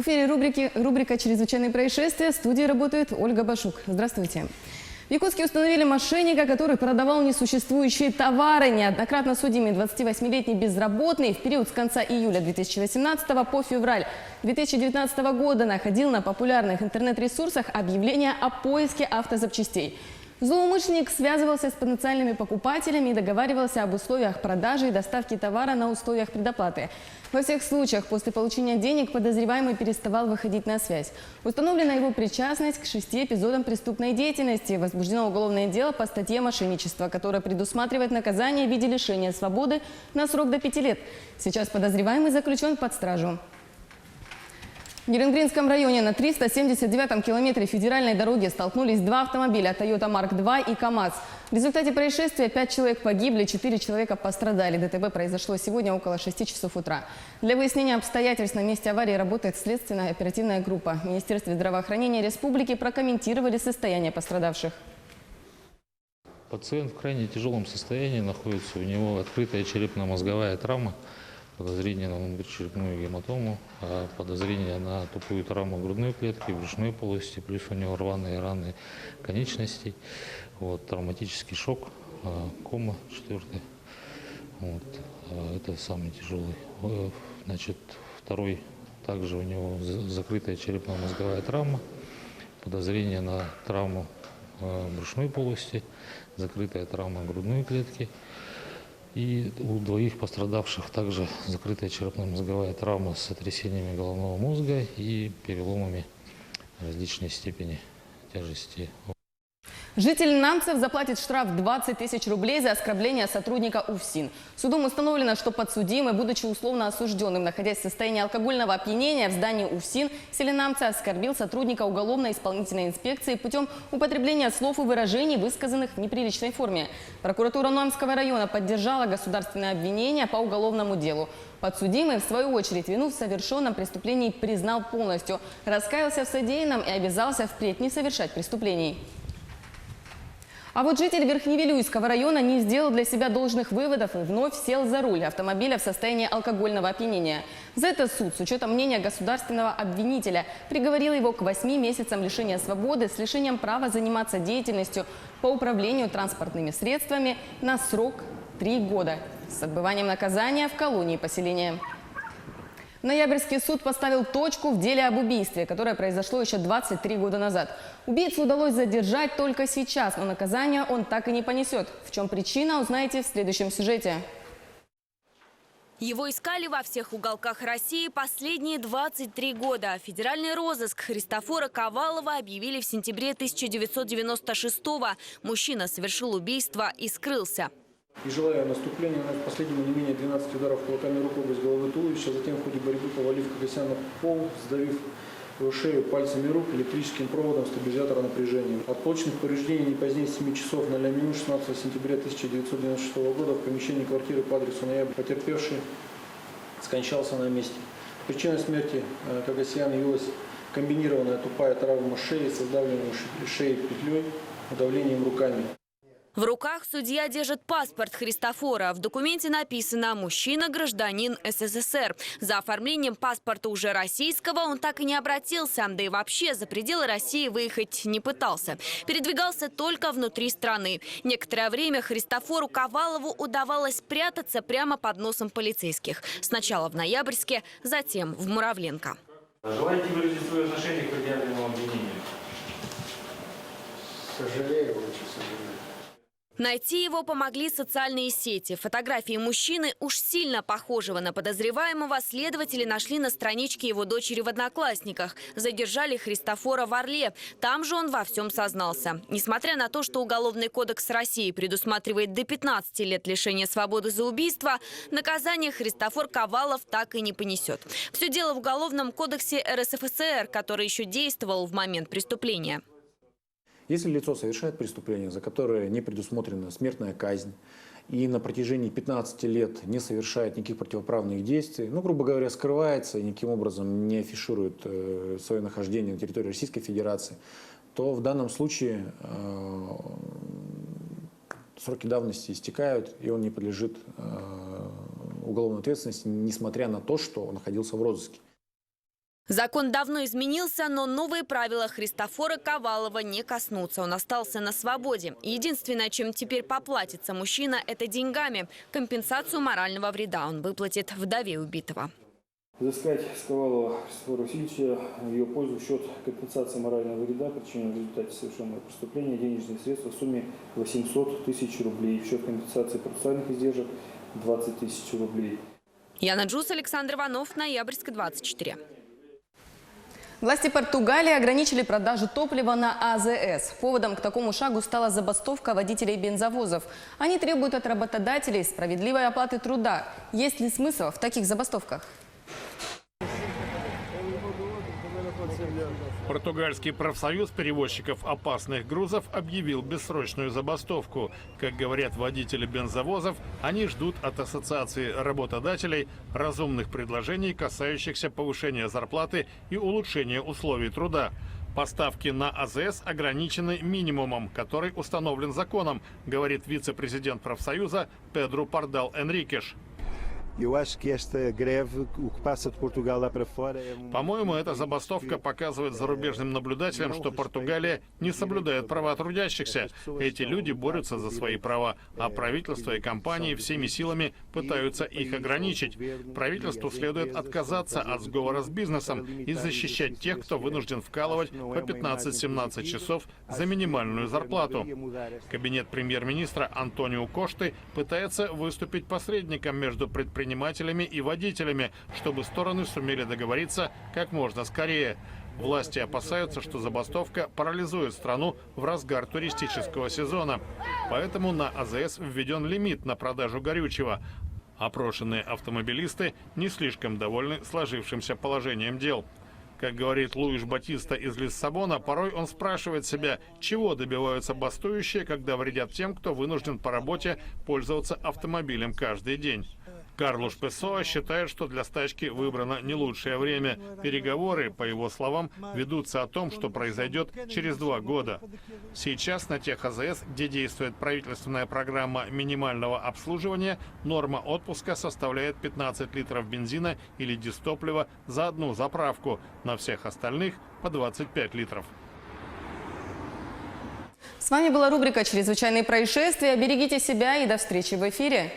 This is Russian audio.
эфире рубрика «Чрезвычайные происшествия». В студии работает Ольга Башук. Здравствуйте. В Якутске установили мошенника, который продавал несуществующие товары. Неоднократно судимый 28-летний безработный в период с конца июля 2018 по февраль 2019 года находил на популярных интернет-ресурсах объявления о поиске автозапчастей. Злоумышленник связывался с потенциальными покупателями и договаривался об условиях продажи и доставки товара на условиях предоплаты. Во всех случаях после получения денег подозреваемый переставал выходить на связь. Установлена его причастность к 6 эпизодам преступной деятельности. Возбуждено уголовное дело по статье «Мошенничество», которое предусматривает наказание в виде лишения свободы на срок до 5 лет. Сейчас подозреваемый заключен под стражу. В Нерюнгринском районе на 379-м километре федеральной дороги столкнулись два автомобиля Toyota Mark II и КАМАЗ. В результате происшествия 5 человек погибли, 4 человека пострадали. ДТП произошло сегодня около 6 часов утра. Для выяснения обстоятельств на месте аварии работает следственная оперативная группа. В Министерстве здравоохранения республики прокомментировали состояние пострадавших. Пациент в крайне тяжелом состоянии находится, у него открытая черепно-мозговая травма. Подозрение на внутричерепную гематому, подозрение на тупую травму грудной клетки, брюшной полости, плюс у него рваные раны конечностей, травматический шок, кома 4. Это самый тяжелый. Значит, второй, также у него закрытая черепно-мозговая травма, подозрение на травму брюшной полости, закрытая травма грудной клетки. И у двоих пострадавших также закрытая черепно-мозговая травма с сотрясениями головного мозга и переломами различной степени тяжести. Житель Намцев заплатит штраф 20 тысяч рублей за оскорбление сотрудника УФСИН. Судом установлено, что подсудимый, будучи условно осужденным, находясь в состоянии алкогольного опьянения в здании УФСИН в селе Намца, оскорбил сотрудника уголовно-исполнительной инспекции путем употребления слов и выражений, высказанных в неприличной форме. Прокуратура Номского района поддержала государственное обвинение по уголовному делу. Подсудимый, в свою очередь, вину в совершенном преступлении признал полностью, раскаялся в содеянном и обязался впредь не совершать преступлений. А вот житель Верхневилюйского района не сделал для себя должных выводов и вновь сел за руль автомобиля в состоянии алкогольного опьянения. За это суд, с учетом мнения государственного обвинителя, приговорил его к 8 месяцам лишения свободы с лишением права заниматься деятельностью по управлению транспортными средствами на срок 3 года с отбыванием наказания в колонии поселения. Ноябрьский суд поставил точку в деле об убийстве, которое произошло еще 23 года назад. Убийцу удалось задержать только сейчас, но наказание он так и не понесет. В чем причина, узнаете в следующем сюжете. Его искали во всех уголках России последние 23 года. Федеральный розыск Христофора Ковалова объявили в сентябре 1996-го. Мужчина совершил убийство и скрылся. И желая наступления, нанес последнему не менее 12 ударов кулаками рук в область головы туловища, затем в ходе борьбы повалив Кагасяна в пол, сдавив его шею пальцами рук электрическим проводом стабилизатора напряжения. От полученных повреждений не позднее 7 часов 00 минут 16 сентября 1996 года в помещении квартиры по адресу Ноябрь потерпевший скончался на месте. Причиной смерти Кагасяна явилась комбинированная тупая травма шеи с сдавливанием шеи петлей, удавлением руками. В руках судья держит паспорт Христофора. В документе написано «Мужчина, гражданин СССР». За оформлением паспорта уже российского он так и не обратился, да и вообще за пределы России выехать не пытался. Передвигался только внутри страны. Некоторое время Христофору Ковалову удавалось прятаться прямо под носом полицейских. Сначала в Ноябрьске, затем в Муравленко. Желаете выразить свое отношение к предъявленному обвинению? Сожалею, очень сожалею. Найти его помогли социальные сети. Фотографии мужчины, уж сильно похожего на подозреваемого, следователи нашли на страничке его дочери в Одноклассниках. Задержали Христофора в Орле. Там же он во всем сознался. Несмотря на то, что Уголовный кодекс России предусматривает до 15 лет лишения свободы за убийство, наказание Христофор Ковалов так и не понесет. Все дело в Уголовном кодексе РСФСР, который еще действовал в момент преступления. Если лицо совершает преступление, за которое не предусмотрена смертная казнь, и на протяжении 15 лет не совершает никаких противоправных действий, грубо говоря, скрывается и никаким образом не афиширует свое нахождение на территории Российской Федерации, то в данном случае сроки давности истекают, и он не подлежит уголовной ответственности, несмотря на то, что он находился в розыске. Закон давно изменился, но новые правила Христофора Ковалова не коснутся. Он остался на свободе. Единственное, чем теперь поплатится мужчина, это деньгами. Компенсацию морального вреда он выплатит вдове убитого. Взыскать с Ковалова Христофора Васильевича в ее пользу в счет компенсации морального вреда, причиненного в результате совершенного преступления, денежные средства в сумме 800 тысяч рублей. В счет компенсации процессуальных издержек 20 тысяч рублей. Яна Джус, Александр Иванов, Ноябрьск, 24. Власти Португалии ограничили продажу топлива на АЗС. Поводом к такому шагу стала забастовка водителей бензовозов. Они требуют от работодателей справедливой оплаты труда. Есть ли смысл в таких забастовках? Португальский профсоюз перевозчиков опасных грузов объявил бессрочную забастовку. Как говорят водители бензовозов, они ждут от ассоциации работодателей разумных предложений, касающихся повышения зарплаты и улучшения условий труда. Поставки на АЗС ограничены минимумом, который установлен законом, говорит вице-президент профсоюза Педру Пардал Энрикеш. По-моему, эта забастовка показывает зарубежным наблюдателям, что Португалия не соблюдает права трудящихся. Эти люди борются за свои права, а правительство и компании всеми силами пытаются их ограничить. Правительству следует отказаться от сговора с бизнесом и защищать тех, кто вынужден вкалывать по 15-17 часов за минимальную зарплату. Кабинет премьер-министра Антонио Кошты пытается выступить посредником между предпринимателями и водителями, чтобы стороны сумели договориться как можно скорее. Власти опасаются, что забастовка парализует страну в разгар туристического сезона. Поэтому на АЗС введен лимит на продажу горючего. Опрошенные автомобилисты не слишком довольны сложившимся положением дел. Как говорит Луиш Батиста из Лиссабона, порой он спрашивает себя, чего добиваются бастующие, когда вредят тем, кто вынужден по работе пользоваться автомобилем каждый день. Карлош Песоа считает, что для стачки выбрано не лучшее время. Переговоры, по его словам, ведутся о том, что произойдет через 2 года. Сейчас на тех АЗС, где действует правительственная программа минимального обслуживания, норма отпуска составляет 15 литров бензина или дистоплива за одну заправку. На всех остальных по 25 литров. С вами была рубрика «Чрезвычайные происшествия». Берегите себя и до встречи в эфире.